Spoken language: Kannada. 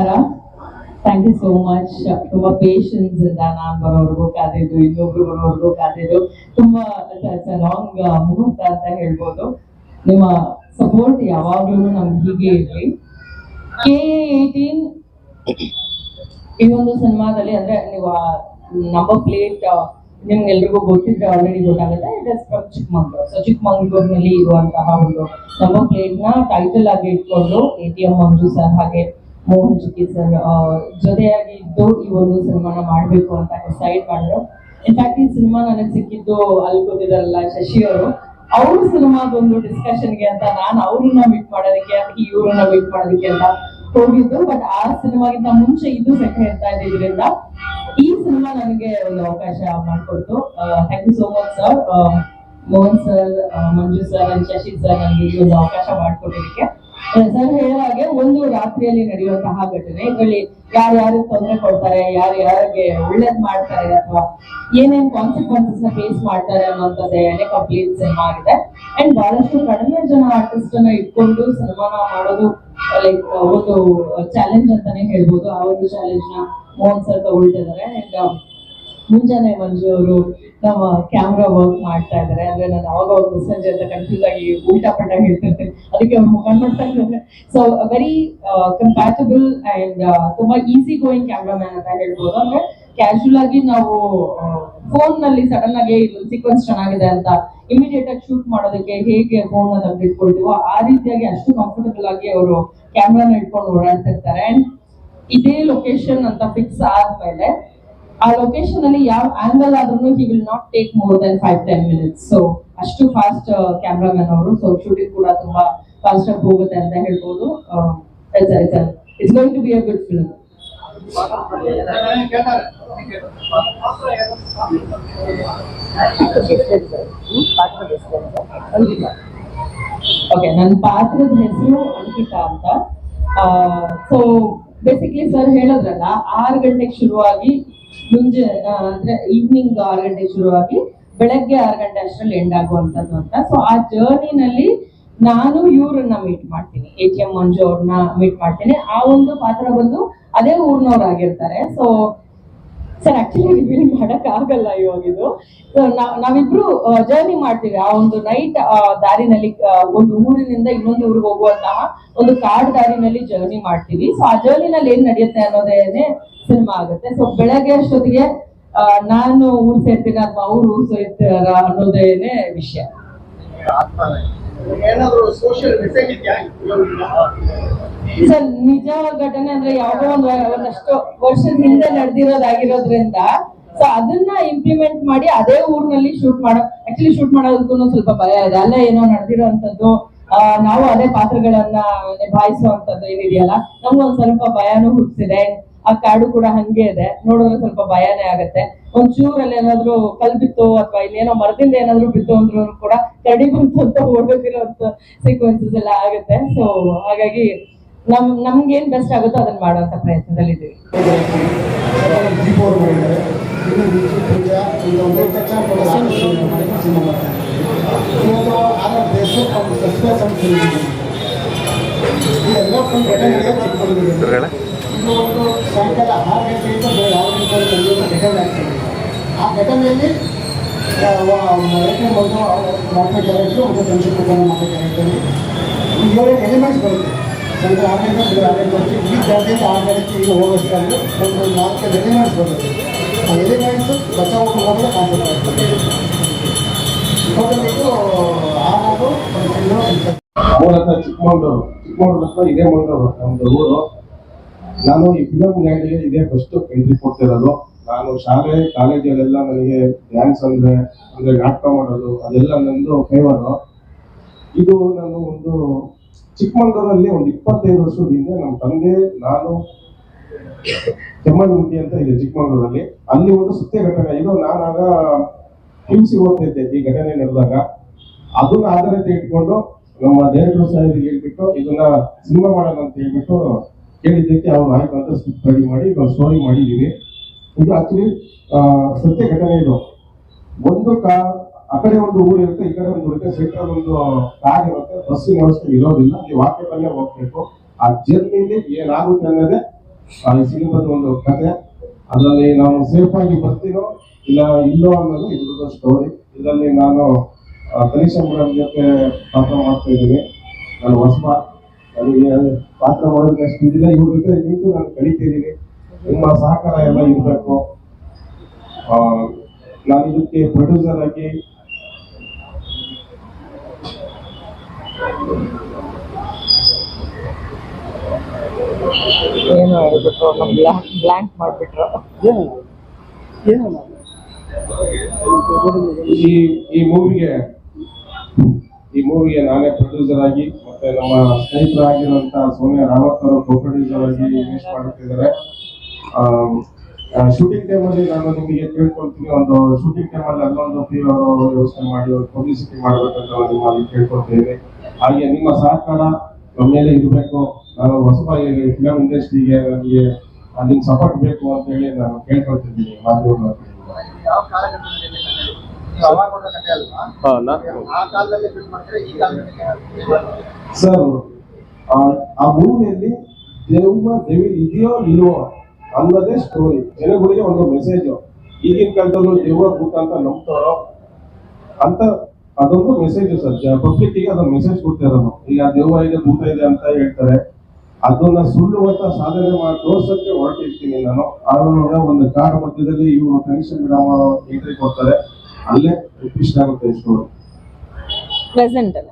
ನಮಸ್ಕಾರ. Thank you so much. ತುಂಬಾ ಪೇಷನ್ಸ್ ಇಂದ ನಾನು ಬರೋವರೆಗೂ ಕಾದಿದ್ದು, ಇನ್ನೊಬ್ರು ಬರೋವರೆಗೂ ಕಾದಿದ್ದು, ತುಂಬಾ ಲಾಂಗ್ ಮುಹೂರ್ತ ಅಂತ ಹೇಳ್ಬೋದು. ನಿಮ್ಮ ಸಪೋರ್ಟ್ ಯಾವಾಗ್ಲೂ ನಮ್ಗೆ ಹೀಗೆ ಇರ್ಲಿ. K18 ಈ ಒಂದು ಸಿನಿಮಾದಲ್ಲಿ ಅಂದ್ರೆ ನೀವು ನಂಬರ್ ಪ್ಲೇಟ್ ನಿಮ್ಗೆಲ್ರಿಗೂ ಗೊತ್ತಿದ್ರೆ ಆಲ್ರೆಡಿ ಗೊತ್ತಾಗುತ್ತೆ. It is from Chikmagalur. So ಚಿಕ್ಕಮಂಗ್ಳೂರಿನಲ್ಲಿ ಇರುವಂತಹ ಒಂದು ನಂಬರ್ ಪ್ಲೇಟ್ ನ ಟೈಟಲ್ ಆಗಿ ಇಟ್ಕೊಂಡು ATM ಮಂಜು ಸರ್ ಹಾಗೆ ಮೋಹನ್ ಚಿಕ್ಕಿ ಸರ್ ಜೊತೆಯಾಗಿ ಇದ್ದು ಈ ಒಂದು ಸಿನಿಮಾನ ಮಾಡ್ಬೇಕು ಅಂತ ಡಿಸೈಡ್ ಮಾಡಿದ್ರು. ಇನ್ಫ್ಯಾಕ್ಟ್ ಈ ಸಿನಿಮಾ ನನಗೆ ಸಿಕ್ಕಿದ್ದು ಅಲ್ಲಿ ಗೊತ್ತಿದಾರಲ್ಲ ಶಶಿ ಅವ್ರ ಸಿನಿಮಾದೊಂದು ಡಿಸ್ಕಷನ್ಗೆ ಅಂತ ನಾನು ಅವ್ರನ್ನ ಮೀಟ್ ಮಾಡೋದಕ್ಕೆ ಇವ್ರನ್ನ ಮೀಟ್ ಮಾಡೋದಕ್ಕೆ ಅಂತ ಹೋಗಿದ್ದು. ಬಟ್ ಆ ಸಿನಿಮಾಗಿಂತ ಮುಂಚೆ ಇದು ಸೆಟ್ ಹೇಳ್ತಾ ಇದ್ದಿದ್ರಿಂದ ಈ ಸಿನಿಮಾ ನನಗೆ ಒಂದು ಅವಕಾಶ ಮಾಡಿಕೊಡ್ತು. Thank you so much sir, Mohan sir, Manju sir and Shashi sir ನನಗೆ ಈ ಒಂದು ಅವಕಾಶ ಮಾಡಿಕೊಡೋದಕ್ಕೆ. ಸರ್ ಹೇಳೋ ಹಾಗೆ ಒಂದು ರಾತ್ರಿಯಲ್ಲಿ ನಡೆಯುವಂತಹ ಘಟನೆ, ಇದರಲ್ಲಿ ಯಾರ್ಯಾರು ತೊಂದರೆ ಕೊಡ್ತಾರೆ, ಯಾರ್ಯಾರಿಗೆ ಒಳ್ಳೇದ್ ಮಾಡ್ತಾರೆ ಅಥವಾ ಏನೇನ್ ಕಾನ್ಸಿಕ್ವೆನ್ಸಸ್ ನ ಫೇಸ್ ಮಾಡ್ತಾರೆ ಅನ್ನೋಂಥದ್ದೇ ಕಂಪ್ಲೀಟ್ ಸಿನಿಮಾ ಆಗಿದೆ. ಅಂಡ್ ಬಹಳಷ್ಟು ಕಡಿಮೆ ಜನ ಆರ್ಟಿಸ್ಟ್ ಅನ್ನ ಇಟ್ಕೊಂಡು ಸಿನಿಮಾನ ಮಾಡೋದು ಲೈಕ್ ಒಂದು ಚಾಲೆಂಜ್ ಅಂತಾನೆ ಹೇಳ್ಬೋದು. ಆ ಒಂದು ಚಾಲೆಂಜ್ ನ ಮೋಹನ್ ಸರ್ ತಗೊಳ್ತಿದ್ದಾರೆ. ಅಂಡ್ ಮುಂಜಾನೆ ಮಂಜು ಅವರು ನಮ್ಮ ಕ್ಯಾಮ್ರಾ ವರ್ಕ್ ಮಾಡ್ತಾ ಇದ್ದಾರೆ. ಅಂದ್ರೆ ನಾನು ಅವಾಗ ಮೆಸೇಜ್ ಅಂತ ಕನ್ಫ್ಯೂಸ್ ಆಗಿ ಉಲ್ಟಾ ಪಲ್ಟಾ ಹೇಳ್ತಿರ್ತೀನಿ, ಅದಕ್ಕೆ ಅವ್ರು ಮುಖ ನೋಡ್ತಾ ಇದ್ದಾರೆ. ಸೊ ವೆರಿ ಕಂಪ್ಯಾಟಬಲ್ ಅಂಡ್ ತುಂಬಾ ಈಸಿ ಗೋಯಿಂಗ್ ಕ್ಯಾಮ್ರಾಮ್ಯಾನ್ ಅಂತ ಹೇಳ್ಬೋದು. ಅಂದ್ರೆ ಕ್ಯಾಶುಯಲ್ ಆಗಿ ನಾವು ಫೋನ್ ನಲ್ಲಿ ಸಡನ್ ಆಗಿ ಸೀಕ್ವೆನ್ಸ್ ಚೆನ್ನಾಗಿದೆ ಅಂತ ಇಮಿಡಿಯೇಟ್ ಆಗಿ ಶೂಟ್ ಮಾಡೋದಕ್ಕೆ ಹೇಗೆ ಫೋನ್ ನ ತೆಗೆದಿಟ್ಕೊಳ್ತೀವೋ ಆ ರೀತಿಯಾಗಿ ಅಷ್ಟು ಕಂಫರ್ಟಬಲ್ ಆಗಿ ಅವರು ಕ್ಯಾಮ್ರಾನ ಇಟ್ಕೊಂಡು ಓಡಾಡ್ತಿರ್ತಾರೆ. ಅಂಡ್ ಇದೇ ಲೊಕೇಶನ್ ಅಂತ ಫಿಕ್ಸ್ ಆದ್ಮೇಲೆ ಆ ಲೊಕೇಶನ್ ಅಲ್ಲಿ ಯಾವ ಆಂಗಲ್ ಆದ್ರೂ he will not take more than 5-10 minutes. So ಅಷ್ಟು ಫಾಸ್ಟ್ ಕ್ಯಾಮ್ರಾಮನ್ ಅವರು. ಸೊ ಶೂಟಿಂಗ್ ಕೂಡ ತುಂಬಾ ಫಾಸ್ಟ್ ಆಗಿ ಹೋಗುತ್ತೆ ಅಂತ ಹೇಳ್ಬೋದು. It's going to be a good film. Okay, ನನ್ನ ಪಾತ್ರದ ಹೆಸರು ಅಂಕಿತಾ ಅಂತ. ಸೊ ಬೇಸಿಕ್ಲಿ ಸರ್ ಹೇಳಿದ್ರಲ್ಲ 6 ಗಂಟೆಗೆ ಶುರುವಾಗಿ ಮುಂಜೆ ಅಂದ್ರೆ ಈವ್ನಿಂಗ್ 6 ಗಂಟೆಗೆ ಶುರುವಾಗಿ ಬೆಳಗ್ಗೆ 6 ಗಂಟೆ ಅಷ್ಟರಲ್ಲಿ ಎಂಡ್ ಆಗುವಂತದ್ದು ಅಂತ. ಸೊ ಆ ಜರ್ನಿನಲ್ಲಿ ನಾನು ಇವ್ರನ್ನ ಮೀಟ್ ಮಾಡ್ತೀನಿ, ATM ಮಂಜು ಅವ್ರನ್ನ ಮೀಟ್ ಮಾಡ್ತೀನಿ. ಆ ಒಂದು ಪಾತ್ರ ಬಂದು ಅದೇ ಊರ್ನವ್ರಾಗಿರ್ತಾರೆ. ಸೊ ಸರ್ ಆಕ್ಚುಲಿ ರಿವೀಲ್ ಮಾಡಕ್ ಆಗಲ್ಲ ಇವಾಗಿದು. ನಾವಿಬ್ರು ಜರ್ನಿ ಮಾಡ್ತೀವಿ ಆ ಒಂದು ನೈಟ್ ದಾರಿನಲ್ಲಿ, ಒಂದು ಊರಿನಿಂದ ಇನ್ನೊಂದು ಊರಿಗೆ ಹೋಗುವಂತಹ ಒಂದು ಕಾಡ್ ದಾರಿನಲ್ಲಿ ಜರ್ನಿ ಮಾಡ್ತೀವಿ. ಸೊ ಆ ಜರ್ನಿನಲ್ಲಿ ಏನ್ ನಡೆಯುತ್ತೆ ಅನ್ನೋದೇನೆ ಸಿನಿಮಾ ಆಗುತ್ತೆ. ಸೊ ಬೆಳಗ್ಗೆ ಅಷ್ಟೊತ್ತಿಗೆ ನಾನು ಊರ್ ಸೇರ್ತೀನಿ ಅಥವಾ ಅವ್ರು ಊರ್ ಸೇರ್ತಾರ ಅನ್ನೋದೇನೆ ವಿಷಯ. ಸರ್ ನಿಜ ಘಟನೆ ಅಂದ್ರೆ ಯಾವುದೋ ಒಂದಷ್ಟು ವರ್ಷದ ಹಿಂದೆ ನಡೆದಿರೋದಾಗಿರೋದ್ರಿಂದ ಸೊ ಅದನ್ನ ಇಂಪ್ಲಿಮೆಂಟ್ ಮಾಡಿ ಅದೇ ಊರಿನಲ್ಲಿ ಶೂಟ್ ಮಾಡೋದಕ್ಕೂ ಸ್ವಲ್ಪ ಭಯ ಇದೆ. ಅಲ್ಲೇ ಏನೋ ನಡೆದಿರೋಂಥದ್ದು, ನಾವು ಅದೇ ಪಾತ್ರಗಳನ್ನ ನಿಭಾಯಿಸುವಂತದ್ದು ಏನಿದೆಯಲ್ಲ, ನಮ್ಗೆ ಒಂದ್ ಸ್ವಲ್ಪ ಭಯನೂ ಹುಟ್ಟಿಸಿದೆ. ಆ ಕಾಡು ಕೂಡ ಹಂಗೆ ಇದೆ, ನೋಡಿದ್ರೆ ಸ್ವಲ್ಪ ಭಯನೇ ಆಗತ್ತೆ. ಒಂಚೂರಲ್ಲಿ ಏನಾದ್ರು ಕಲ್ ಬಿತ್ತು ಅಥವಾ ಇನ್ನೇನೋ ಮರದಿಂದ ಏನಾದ್ರು ಬಿತ್ತು ಅಂದ್ರೂ ಕೂಡ ಕರಡಿ ಬಂತು ಅಂತ ಓಡೋದಿರೋಂಥ ಸೀಕ್ವೆನ್ಸಸ್ ಎಲ್ಲ ಆಗುತ್ತೆ. ಸೊ ಹಾಗಾಗಿ ನಮ್ಗೇನ್ ಬೆಸ್ಟ್ ಆಗುತ್ತೋ ಅದನ್ನ ಮಾಡುವಂತ ಪ್ರಯತ್ನದಲ್ಲಿ ಇದ್ದೀವಿ. ಸಾಯಂಕಾಲ 6 ಗಂಟೆಯಿಂದ 6 ಗಂಟೆ ಘಟನೆ ಆಗ್ತದೆ. ಆ ಘಟನೆಯಲ್ಲಿ ಡಾಕ್ಟರ್ ಕ್ಯಾರೆಕ್ಟರು ಮತ್ತು ಸಂಶೋಧಕ ಮಾಡೋ ಕ್ಯಾರೆಕ್ಟರ್ ಈ 7 ಎಲಿಮೆಂಟ್ಸ್ ಬರುತ್ತೆ. ಸಾಯಂಕಾಲ 6 ಗಂಟೆ 6 ಗಂಟೆ ಬರ್ತೀವಿ. ಈ ಜಾಗದಿಂದ 6 ಗಂಟೆಗೆ ಈಗ ಹೋಗೋಷ್ಟಾದ್ರೆ ಒಂದು 4 ಎಲಿಮೆಂಟ್ಸ್ ಬರುತ್ತೆ. ಆ ಎಲಿಮೆಂಟ್ಸು ಬಚಾವ್ ಹೋಗೋದ್ರೆ ಕಾನ್ಸೆಪ್ಟ್ ಆಗ್ತದೆ. ಇದು 6 ಮೂಲತಃ ಚಿಕ್ಕಮಗಳೂರು ಇದೇ ಮಂಗಳೂರು ನಮ್ದು ಊರು. ನಾನು ಈ ಫಿಲಮ್ ಲ್ಯಾಂಡ್ಗೆ ಇದೇ ಫಸ್ಟ್ ಎಂಟ್ರಿ ಕೊಡ್ತಿರೋದು. ನಾನು ಶಾಲೆ ಕಾಲೇಜಲ್ಲೆಲ್ಲ ನನಗೆ ಡ್ಯಾನ್ಸ್ ಅಂದ್ರೆ ನಾಟಕ ಮಾಡೋದು ಅದೆಲ್ಲ ನಂದು ಫೇವರು. ಇದು ನಾನು ಒಂದು ಚಿಕ್ಕಮಗಳೂರಲ್ಲಿ ಒಂದು 25 ವರ್ಷದ ಹಿಂದೆ ನಮ್ಮ ತಂದೆ ನಾನು ಕೆಮ್ಮಣ್ಣಗುಂಡಿ ಅಂತ ಇದೆ ಚಿಕ್ಕಮಗಳೂರಲ್ಲಿ, ಅಲ್ಲಿ ಒಂದು ಸತ್ಯ ಘಟನೆ ಇದು. ನಾನಾಗ ಹಿಂಸಿ ಓದ್ತಿದ್ದೆ ಈ ಘಟನೆ ನಡೆದಾಗ. ಅದನ್ನ ಆಧಾರತೆ ಇಟ್ಕೊಂಡು ನಮ್ಮ ಡೈರೆಕ್ಟರ್ ಸಾಹೇಬ್ರಿಗೆ ಹೇಳ್ಬಿಟ್ಟು ಇದನ್ನ ಸಿನಿಮಾ ಮಾಡೋಣ ಅಂತ ಹೇಳ್ಬಿಟ್ಟು ಕೇಳಿದ್ದಕ್ಕೆ ಅವ್ರು ಆಯ್ತು ಅಂತ ಸ್ಕ್ರಿಪ್ಟ್ ರೆಡಿ ಮಾಡಿ ನಾವು ಸ್ಟೋರಿ ಮಾಡಿದ್ದೀವಿ. ಇದು ಆಕ್ಚುಲಿ ಸತ್ಯ ಘಟನೆ. ಇದು ಒಂದು ಆ ಕಡೆ ಒಂದು ಊರು ಇರುತ್ತೆ, ಈ ಕಡೆ ಒಂದು ಇರುತ್ತೆ, ಸೆಂಟ್ರಲ್ ಒಂದು ಕಾರ್ ಇರುತ್ತೆ, ಬಸ್ಸಿನ ವ್ಯವಸ್ಥೆ ಇರೋದಿಲ್ಲ, ನೀವು ವಾಕ್ಯದಲ್ಲೇ ಹೋಗ್ಬೇಕು. ಆ ಜರ್ನಿಲಿ ಏನಾಗುತ್ತೆ ಅನ್ನೋದೇ ಈ ಸಿನಿಮಾದ ಒಂದು ಕತೆ. ಅದರಲ್ಲಿ ನಾವು ಸೇಫ್ ಆಗಿ ಬರ್ತೀನೋ ಇಲ್ಲ ಇಲ್ಲೋ ಅನ್ನೋದು ಇದ್ರದ್ದು ಸ್ಟೋರಿ. ಇದರಲ್ಲಿ ನಾನು ಕನಿಷ್ಠ ಮೇಡಮ್ ಜೊತೆ ಪಾತ್ರ ಮಾಡ್ತಾ ಇದ್ದೀನಿ. ನಾನು ಹೊಸಬ, ನನಗೆ ಪಾತ್ರ ಮಾಡೋದಕ್ಕೆ ಅಷ್ಟು ಇದಿಲ್ಲ. ಇವ್ರ ಜೊತೆ ನಿಂತು ನಾನು ಕಲಿತಿದ್ದೀನಿ. ನಿಮ್ಮ ಸಹಕಾರ ಎಲ್ಲ ಇರಬೇಕು. ನಾನು ಇದಕ್ಕೆ ಪ್ರೊಡ್ಯೂಸರ್ ಆಗಿ ಏನು ಹೇಳ್ಬಿಟ್ರು, ಬ್ಲಾಂಕ್ ಮಾಡ್ಬಿಟ್ರು. ಈ ಮೂವಿಗೆ ನಾನೇ ಪ್ರೊಡ್ಯೂಸರ್ ಆಗಿ ಮತ್ತೆ ನಮ್ಮ ಸ್ನೇಹಿತರಾಗಿರುವಂತ ಸೋನಿಯಾ ರಾವತ್ ಅವರು ಕೋ ಪ್ರೊಡ್ಯೂಸರ್ ಆಗಿ ಇನ್ವೆಸ್ಟ್ ಮಾಡುತ್ತಿದ್ದಾರೆ. ಶೂಟಿಂಗ್ ಟೈಮಲ್ಲಿ ನಾನು ನಿಮಗೆ ಕೇಳ್ಕೊಳ್ತೀನಿ, ಒಂದು ಶೂಟಿಂಗ್ ಟೈಮಲ್ಲಿ ಅಲ್ಲೊಂದು ಪಿ ಅವರು ವ್ಯವಸ್ಥೆ ಮಾಡಿ ಒಂದು ಪಬ್ಲಿಸಿಟಿ ಮಾಡಬೇಕಂತ ನಿಮ್ಮಲ್ಲಿ ಕೇಳ್ಕೊಳ್ತೇವೆ. ಹಾಗೆ ನಿಮ್ಮ ಸಹಕಾರ ನಮ್ಮ ಮೇಲೆ ಇರಬೇಕು. ನಾನು ಹೊಸಬ ಫಿಲಂ ಇಂಡಸ್ಟ್ರಿಗೆ ನನಗೆ ನಿಮ್ಮ ಸಪೋರ್ಟ್ ಬೇಕು ಅಂತ ಹೇಳಿ ನಾನು ಕೇಳ್ಕೊಳ್ತಿದ್ದೀನಿ ಮಾಧ್ಯಮ. ಸರ್, ಆ ಮೂವಿಯಲ್ಲಿ ದೇವಿ ಇದೆಯೋ ಇಲ್ವೋ ಅನ್ನೋದೇ ಸ್ಟೋರಿ. ಜನಗಳಿಗೆ ಒಂದು ಮೆಸೇಜ್, ಈಗಿನ ಕಾಲದಲ್ಲೂ ದೆವ್ವ ಭೂತ ಅಂತ ನಂಬ್ತಾರೋ ಅಂತ ಅದೊಂದು ಮೆಸೇಜ್ ಸರ್. ಪಬ್ಲಿಕ್ ಗೆ ಅದೊಂದು ಮೆಸೇಜ್ ಕೊಡ್ತಾ ಇರೋದು. ಈಗ ದೆವ್ವ ಇದೆ ಭೂತ ಇದೆ ಅಂತ ಹೇಳ್ತಾರೆ, ಅದನ್ನ ಸುಳ್ಳು ಅಂತ ಸಾಧನೆ ಮಾಡಿ ತೋರ್ಸಕ್ಕೆ ಹೊರಟಿರ್ತೀನಿ ನಾನು. ಆದ್ರೆ ಒಂದು ಕಾಡು ಮಧ್ಯದಲ್ಲಿ ಇವರು ಕನಿಷ್ಠ ಮೇಡಮ್ ಎಂಟ್ರಿ ಕೊಡ್ತಾರೆ, ಅಲ್ಲೇ ಇಷ್ಟ ಆಗುತ್ತೆ ಸ್ಟೋರಿ. ಪ್ರೆಸೆಂಟ್ ಅಲ್ಲ